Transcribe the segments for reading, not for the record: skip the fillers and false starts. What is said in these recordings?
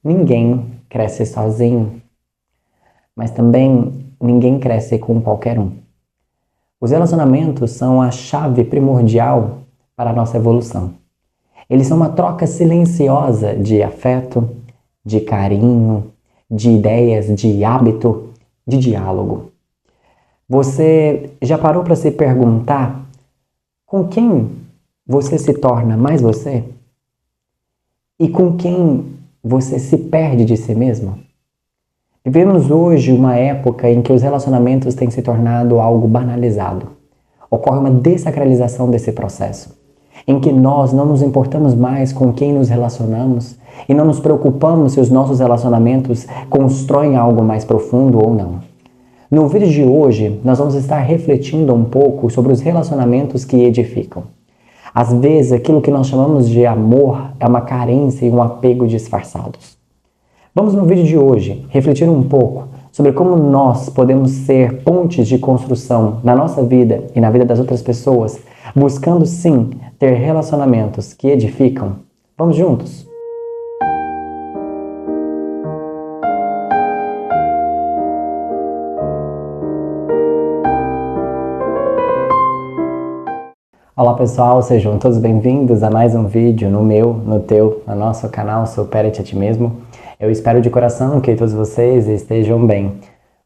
Ninguém cresce sozinho, mas também ninguém cresce com qualquer um. Os relacionamentos são a chave primordial para a nossa evolução. Eles são uma troca silenciosa de afeto, de carinho, de ideias, de hábito, de diálogo. Você já parou para se perguntar com quem você se torna mais você? E com quem você se perde de si mesmo? Vivemos hoje uma época em que os relacionamentos têm se tornado algo banalizado. Ocorre uma dessacralização desse processo, em que nós não nos importamos mais com quem nos relacionamos e não nos preocupamos se os nossos relacionamentos constroem algo mais profundo ou não. No vídeo de hoje, nós vamos estar refletindo um pouco sobre os relacionamentos que edificam. Às vezes, aquilo que nós chamamos de amor é uma carência e um apego disfarçados. Vamos no vídeo de hoje refletir um pouco sobre como nós podemos ser pontes de construção na nossa vida e na vida das outras pessoas, buscando sim ter relacionamentos que edificam. Vamos juntos? Olá pessoal, sejam todos bem-vindos a mais um vídeo no meu, no teu, no nosso canal Supera-te a ti mesmo. Eu espero de coração que todos vocês estejam bem.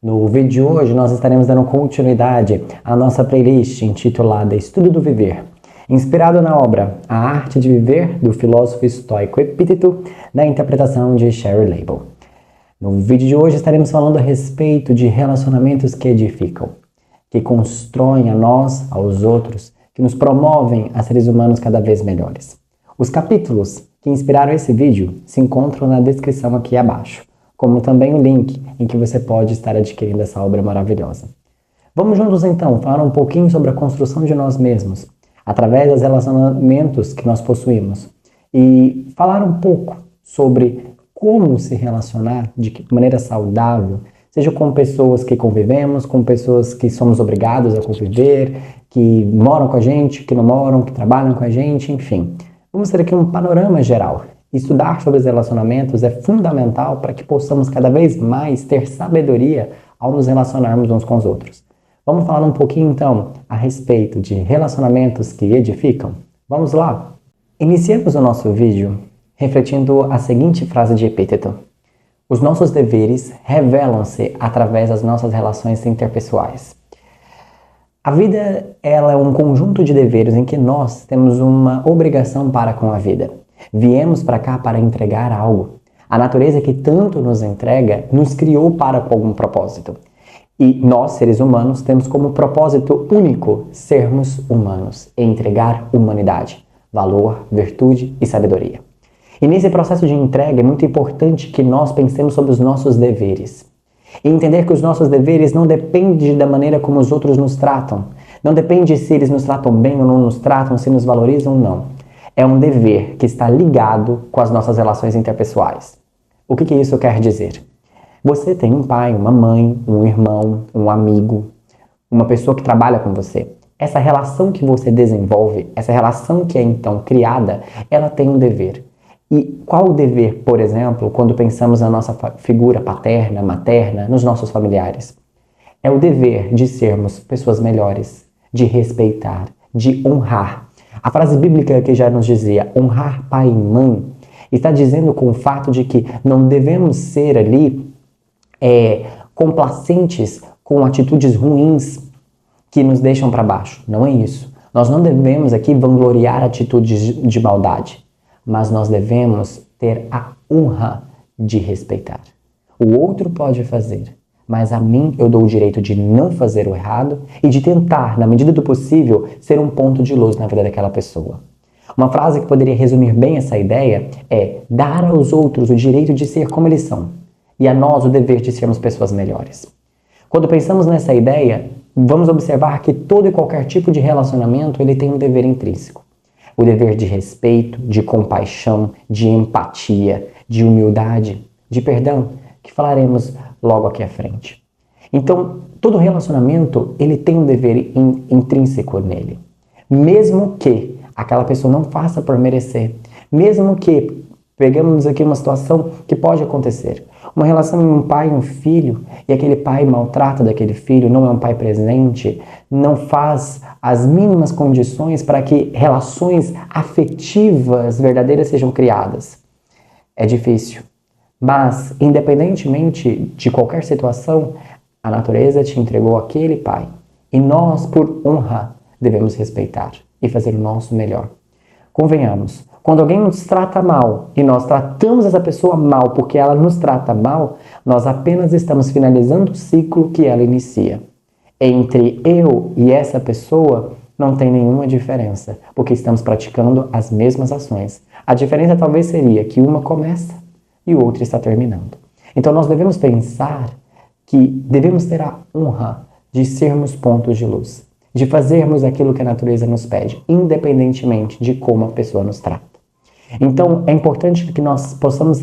No vídeo de hoje nós estaremos dando continuidade à nossa playlist intitulada Estudo do Viver, inspirado na obra A Arte de Viver, do filósofo estoico Epíteto, da interpretação de Sherry Label. No vídeo de hoje estaremos falando a respeito de relacionamentos que edificam, que constroem a nós, aos outros, que nos promovem a seres humanos cada vez melhores. Os capítulos que inspiraram esse vídeo se encontram na descrição aqui abaixo, como também o link em que você pode estar adquirindo essa obra maravilhosa. Vamos juntos então falar um pouquinho sobre a construção de nós mesmos, através dos relacionamentos que nós possuímos, e falar um pouco sobre como se relacionar de maneira saudável, seja com pessoas que convivemos, com pessoas que somos obrigados a conviver, que moram com a gente, que não moram, que trabalham com a gente, enfim. Vamos ter aqui um panorama geral. Estudar sobre os relacionamentos é fundamental para que possamos cada vez mais ter sabedoria ao nos relacionarmos uns com os outros. Vamos falar um pouquinho então a respeito de relacionamentos que edificam? Vamos lá! Iniciemos o nosso vídeo refletindo a seguinte frase de Epíteto: os nossos deveres revelam-se através das nossas relações interpessoais. A vida, ela é um conjunto de deveres em que nós temos uma obrigação para com a vida. Viemos para cá para entregar algo. A natureza que tanto nos entrega, nos criou para com algum propósito. E nós, seres humanos, temos como propósito único sermos humanos e entregar humanidade, valor, virtude e sabedoria. E nesse processo de entrega é muito importante que nós pensemos sobre os nossos deveres. E entender que os nossos deveres não dependem da maneira como os outros nos tratam. Não depende se eles nos tratam bem ou não nos tratam, se nos valorizam ou não. É um dever que está ligado com as nossas relações interpessoais. O que isso quer dizer? Você tem um pai, uma mãe, um irmão, um amigo, uma pessoa que trabalha com você. Essa relação que você desenvolve, essa relação que é então criada, ela tem um dever. E qual o dever, por exemplo, quando pensamos na nossa figura paterna, materna, nos nossos familiares? É o dever de sermos pessoas melhores, de respeitar, de honrar. A frase bíblica que já nos dizia, honrar pai e mãe, está dizendo com o fato de que não devemos ser ali complacentes com atitudes ruins que nos deixam para baixo. Não é isso. Nós não devemos aqui vangloriar atitudes de maldade. Mas nós devemos ter a honra de respeitar. O outro pode fazer, mas a mim eu dou o direito de não fazer o errado e de tentar, na medida do possível, ser um ponto de luz na vida daquela pessoa. Uma frase que poderia resumir bem essa ideia é dar aos outros o direito de ser como eles são e a nós o dever de sermos pessoas melhores. Quando pensamos nessa ideia, vamos observar que todo e qualquer tipo de relacionamento ele tem um dever intrínseco. O dever de respeito, de compaixão, de empatia, de humildade, de perdão, que falaremos logo aqui à frente. Então, todo relacionamento, ele tem um dever intrínseco nele. Mesmo que aquela pessoa não faça por merecer, mesmo que Pegamos aqui uma situação que pode acontecer. Uma relação entre um pai e um filho, e aquele pai maltrata daquele filho, não é um pai presente, não faz as mínimas condições para que relações afetivas verdadeiras sejam criadas. É difícil. Mas, independentemente de qualquer situação, a natureza te entregou aquele pai. E nós, por honra, devemos respeitar e fazer o nosso melhor. Convenhamos, quando alguém nos trata mal e nós tratamos essa pessoa mal porque ela nos trata mal, nós apenas estamos finalizando o ciclo que ela inicia. Entre eu e essa pessoa não tem nenhuma diferença, porque estamos praticando as mesmas ações. A diferença talvez seria que uma começa e o outro está terminando. Então nós devemos pensar que devemos ter a honra de sermos pontos de luz, de fazermos aquilo que a natureza nos pede, independentemente de como a pessoa nos trata. Então, é importante que nós possamos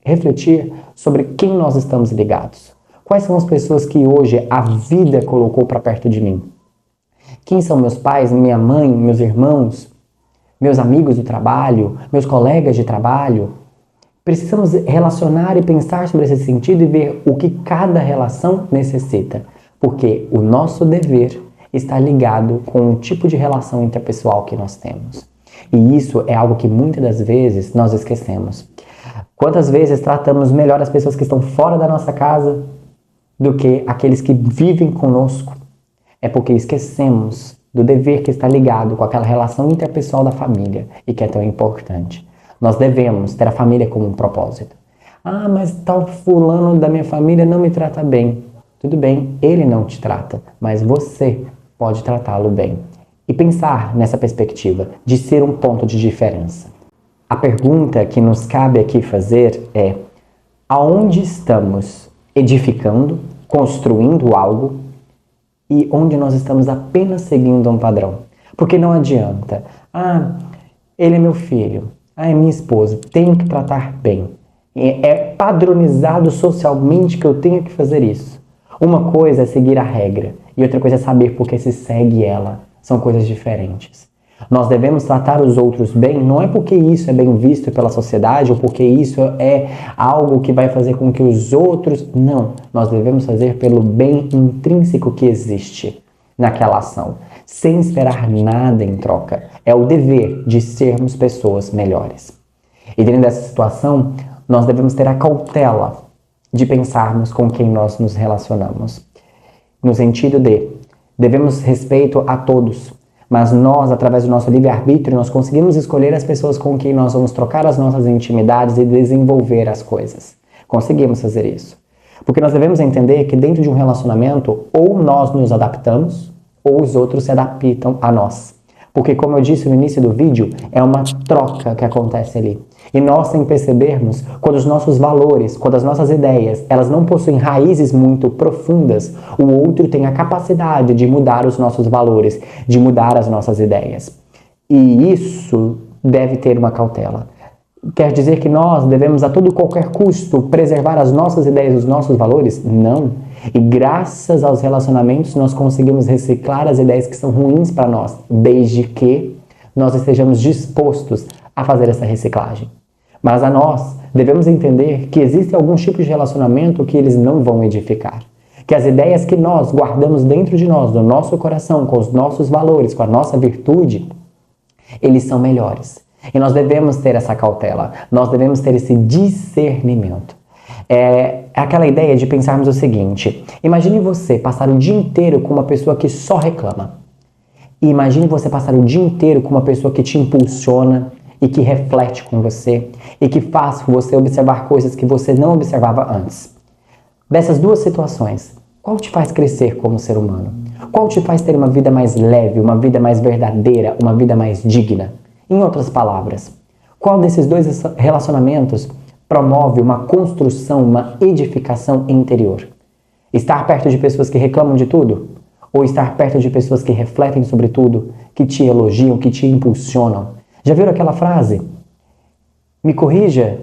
refletir sobre quem nós estamos ligados. Quais são as pessoas que hoje a vida colocou para perto de mim? Quem são meus pais, minha mãe, meus irmãos, meus amigos do trabalho, meus colegas de trabalho? Precisamos relacionar e pensar sobre esse sentido e ver o que cada relação necessita, porque o nosso dever está ligado com o tipo de relação interpessoal que nós temos. E isso é algo que muitas das vezes nós esquecemos. Quantas vezes tratamos melhor as pessoas que estão fora da nossa casa do que aqueles que vivem conosco? É porque esquecemos do dever que está ligado com aquela relação interpessoal da família e que é tão importante. Nós devemos ter a família como um propósito. Ah, mas tal fulano da minha família não me trata bem. Tudo bem, ele não te trata, mas você pode tratá-lo bem. E pensar nessa perspectiva de ser um ponto de diferença. A pergunta que nos cabe aqui fazer é: aonde estamos edificando, construindo algo e onde nós estamos apenas seguindo um padrão? Porque não adianta, ele é meu filho, é minha esposa, tenho que tratar bem. É padronizado socialmente que eu tenho que fazer isso. Uma coisa é seguir a regra e outra coisa é saber por que se segue ela. São coisas diferentes. Nós devemos tratar os outros bem, não é porque isso é bem visto pela sociedade ou porque isso é algo que vai fazer com que os outros... Não, nós devemos fazer pelo bem intrínseco que existe naquela ação, sem esperar nada em troca. É o dever de sermos pessoas melhores. E dentro dessa situação, nós devemos ter a cautela de pensarmos com quem nós nos relacionamos. No sentido de, devemos respeito a todos, mas nós, através do nosso livre-arbítrio, nós conseguimos escolher as pessoas com quem nós vamos trocar as nossas intimidades e desenvolver as coisas. Conseguimos fazer isso. Porque nós devemos entender que dentro de um relacionamento, ou nós nos adaptamos, ou os outros se adaptam a nós. Porque, como eu disse no início do vídeo, é uma troca que acontece ali. E nós, sem percebermos, quando os nossos valores, quando as nossas ideias, elas não possuem raízes muito profundas, o outro tem a capacidade de mudar os nossos valores, de mudar as nossas ideias. E isso deve ter uma cautela. Quer dizer que nós devemos a todo qualquer custo preservar as nossas ideias, os nossos valores? Não. E graças aos relacionamentos nós conseguimos reciclar as ideias que são ruins para nós, desde que nós estejamos dispostos a fazer essa reciclagem. Mas a nós devemos entender que existem alguns tipos de relacionamento que eles não vão edificar. Que as ideias que nós guardamos dentro de nós, no nosso coração, com os nossos valores, com a nossa virtude, eles são melhores. E nós devemos ter essa cautela, nós devemos ter esse discernimento. É aquela ideia de pensarmos o seguinte: imagine você passar o dia inteiro com uma pessoa que só reclama. E imagine você passar o dia inteiro com uma pessoa que te impulsiona e que reflete com você e que faz você observar coisas que você não observava antes. Dessas duas situações, qual te faz crescer como ser humano? Qual te faz ter uma vida mais leve, uma vida mais verdadeira, uma vida mais digna? Em outras palavras, qual desses dois relacionamentos promove uma construção, uma edificação interior? Estar perto de pessoas que reclamam de tudo? Ou estar perto de pessoas que refletem sobre tudo, que te elogiam, que te impulsionam? Já viram aquela frase? Me corrija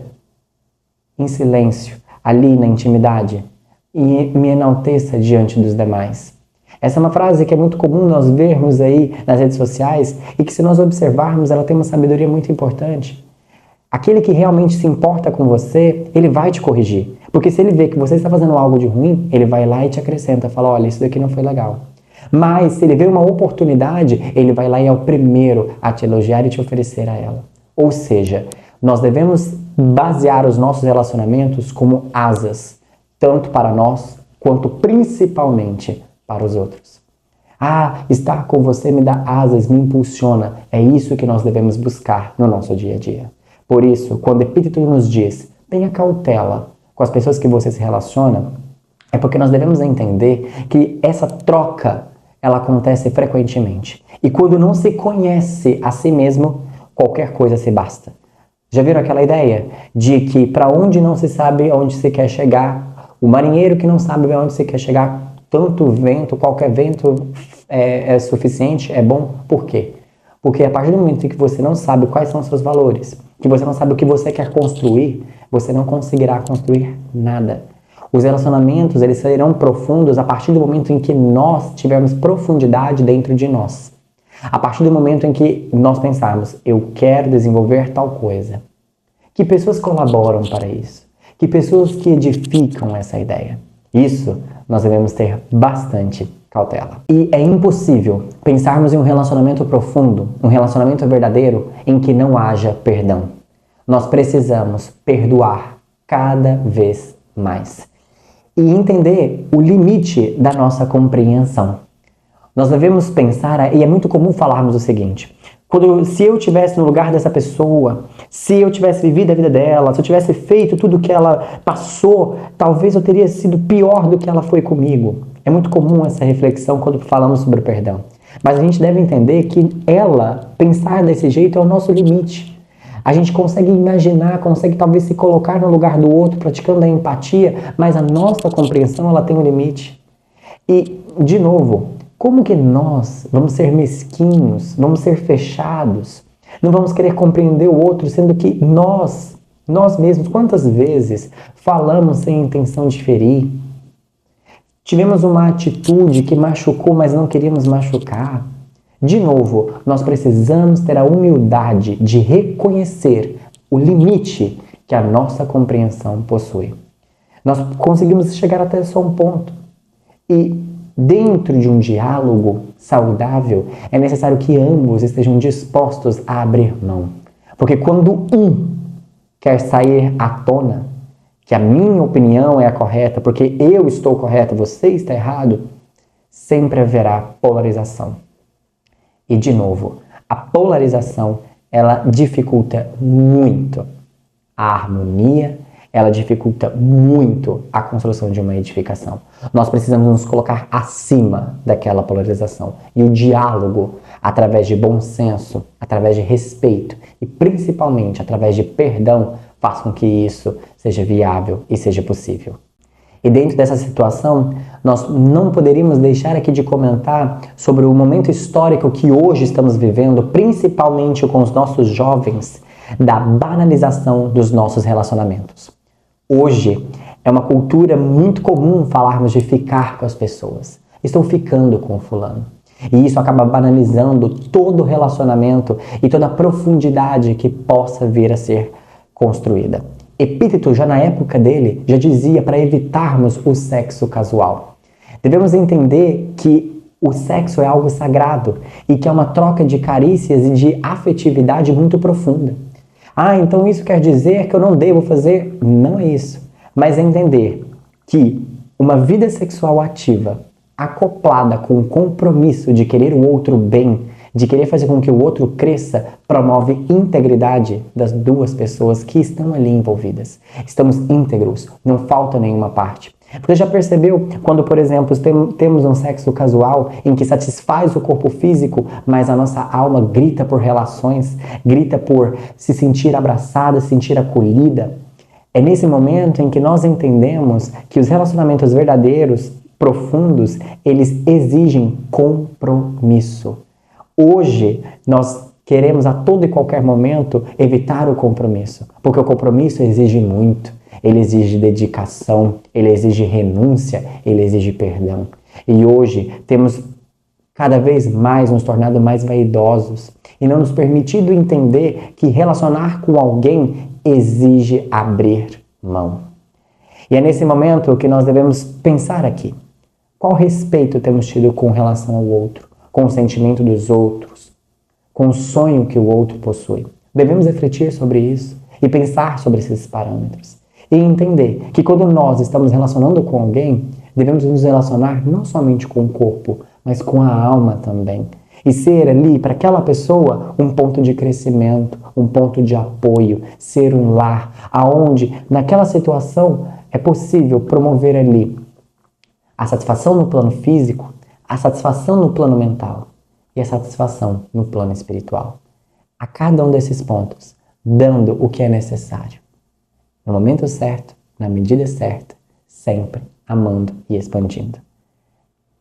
em silêncio, ali na intimidade, e me enalteça diante dos demais. Essa é uma frase que é muito comum nós vermos aí nas redes sociais e que, se nós observarmos, ela tem uma sabedoria muito importante. Aquele que realmente se importa com você, ele vai te corrigir. Porque se ele vê que você está fazendo algo de ruim, ele vai lá e te acrescenta, fala, olha, isso daqui não foi legal. Mas se ele vê uma oportunidade, ele vai lá e é o primeiro a te elogiar e te oferecer a ela. Ou seja, nós devemos basear os nossos relacionamentos como asas, tanto para nós, quanto principalmente para os outros. Ah, estar com você me dá asas, me impulsiona. É isso que nós devemos buscar no nosso dia a dia. Por isso, quando Epíteto nos diz, tenha cautela com as pessoas que você se relaciona, é porque nós devemos entender que essa troca, ela acontece frequentemente. E quando não se conhece a si mesmo, qualquer coisa se basta. Já viram aquela ideia de que para onde não se sabe onde se quer chegar, o marinheiro que não sabe onde se quer chegar, tanto vento, qualquer vento é suficiente, é bom? Por quê? Porque a partir do momento em que você não sabe quais são os seus valores, que você não sabe o que você quer construir, você não conseguirá construir nada. Os relacionamentos, eles serão profundos a partir do momento em que nós tivermos profundidade dentro de nós. A partir do momento em que nós pensarmos, eu quero desenvolver tal coisa. Que pessoas colaboram para isso? Que pessoas que edificam essa ideia? Isso nós devemos ter bastante cautela. E é impossível pensarmos em um relacionamento profundo, um relacionamento verdadeiro, em que não haja perdão. Nós precisamos perdoar cada vez mais. E entender o limite da nossa compreensão. Nós devemos pensar, e é muito comum falarmos o seguinte, se eu tivesse no lugar dessa pessoa, se eu tivesse vivido a vida dela, se eu tivesse feito tudo o que ela passou, talvez eu teria sido pior do que ela foi comigo. É muito comum essa reflexão quando falamos sobre o perdão. Mas a gente deve entender que pensar desse jeito é o nosso limite. A gente consegue imaginar, consegue talvez se colocar no lugar do outro, praticando a empatia, mas a nossa compreensão ela tem um limite. E, de novo, como que nós vamos ser mesquinhos, vamos ser fechados, não vamos querer compreender o outro, sendo que nós mesmos, quantas vezes falamos sem intenção de ferir? Tivemos uma atitude que machucou, mas não queríamos machucar. De novo, nós precisamos ter a humildade de reconhecer o limite que a nossa compreensão possui. Nós conseguimos chegar até só um ponto. E dentro de um diálogo saudável, é necessário que ambos estejam dispostos a abrir mão. Porque quando um quer sair à tona, que a minha opinião é a correta, porque eu estou correto, você está errado, sempre haverá polarização. E, de novo, a polarização, ela dificulta muito a harmonia, ela dificulta muito a construção de uma edificação. Nós precisamos nos colocar acima daquela polarização. E o diálogo, através de bom senso, através de respeito e principalmente através de perdão, faz com que isso seja viável e seja possível. E dentro dessa situação, nós não poderíamos deixar aqui de comentar sobre o momento histórico que hoje estamos vivendo, principalmente com os nossos jovens, da banalização dos nossos relacionamentos. Hoje é uma cultura muito comum falarmos de ficar com as pessoas. Estou ficando com o fulano. E isso acaba banalizando todo o relacionamento e toda a profundidade que possa vir a ser construída. Epíteto, já na época dele, já dizia para evitarmos o sexo casual. Devemos entender que o sexo é algo sagrado e que é uma troca de carícias e de afetividade muito profunda. Ah, então isso quer dizer que eu não devo fazer? Não é isso. Mas é entender que uma vida sexual ativa, acoplada com o compromisso de querer o outro bem, de querer fazer com que o outro cresça, promove integridade das duas pessoas que estão ali envolvidas. Estamos íntegros, não falta nenhuma parte. Você já percebeu quando, por exemplo, temos um sexo casual em que satisfaz o corpo físico, mas a nossa alma grita por relações, grita por se sentir abraçada, se sentir acolhida? É nesse momento em que nós entendemos que os relacionamentos verdadeiros, profundos, eles exigem compromisso. Hoje, nós queremos a todo e qualquer momento evitar o compromisso, porque o compromisso exige muito. Ele exige dedicação, ele exige renúncia, ele exige perdão. E hoje temos cada vez mais nos tornando mais vaidosos e não nos permitindo entender que relacionar com alguém exige abrir mão. E é nesse momento que nós devemos pensar aqui. Qual respeito temos tido com relação ao outro, com o sentimento dos outros, com o sonho que o outro possui? Devemos refletir sobre isso e pensar sobre esses parâmetros. E entender que quando nós estamos relacionando com alguém, devemos nos relacionar não somente com o corpo, mas com a alma também. E ser ali, para aquela pessoa, um ponto de crescimento, um ponto de apoio, ser um lar, aonde naquela situação é possível promover ali a satisfação no plano físico, a satisfação no plano mental e a satisfação no plano espiritual. A cada um desses pontos, dando o que é necessário. No momento certo, na medida certa, sempre amando e expandindo.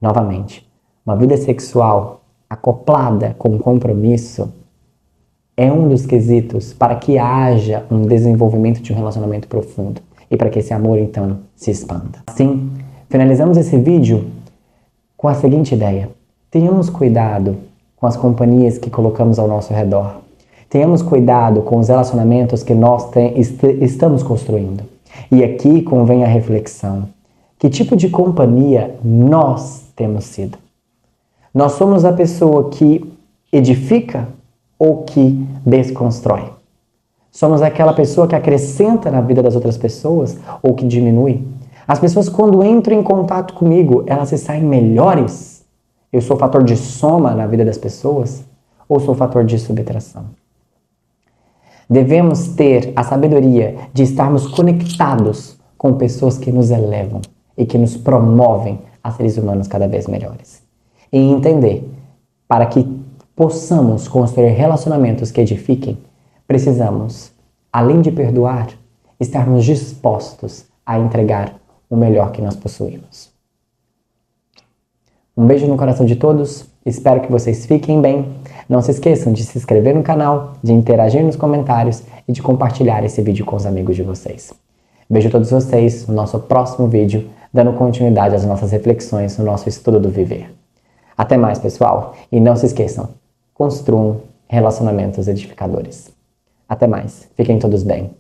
Novamente, uma vida sexual acoplada com compromisso é um dos quesitos para que haja um desenvolvimento de um relacionamento profundo e para que esse amor, então, se expanda. Assim, finalizamos esse vídeo com a seguinte ideia. Tenhamos cuidado com as companhias que colocamos ao nosso redor. Tenhamos cuidado com os relacionamentos que nós estamos construindo. E aqui convém a reflexão. Que tipo de companhia nós temos sido? Nós somos a pessoa que edifica ou que desconstrói? Somos aquela pessoa que acrescenta na vida das outras pessoas ou que diminui? As pessoas, quando entram em contato comigo, elas se saem melhores? Eu sou fator de soma na vida das pessoas ou sou fator de subtração? Devemos ter a sabedoria de estarmos conectados com pessoas que nos elevam e que nos promovem a seres humanos cada vez melhores. E entender, para que possamos construir relacionamentos que edifiquem, precisamos, além de perdoar, estarmos dispostos a entregar o melhor que nós possuímos. Um beijo no coração de todos, espero que vocês fiquem bem. Não se esqueçam de se inscrever no canal, de interagir nos comentários e de compartilhar esse vídeo com os amigos de vocês. Vejo todos vocês no nosso próximo vídeo, dando continuidade às nossas reflexões no nosso estudo do viver. Até mais, pessoal, e não se esqueçam, construam relacionamentos edificadores. Até mais, fiquem todos bem.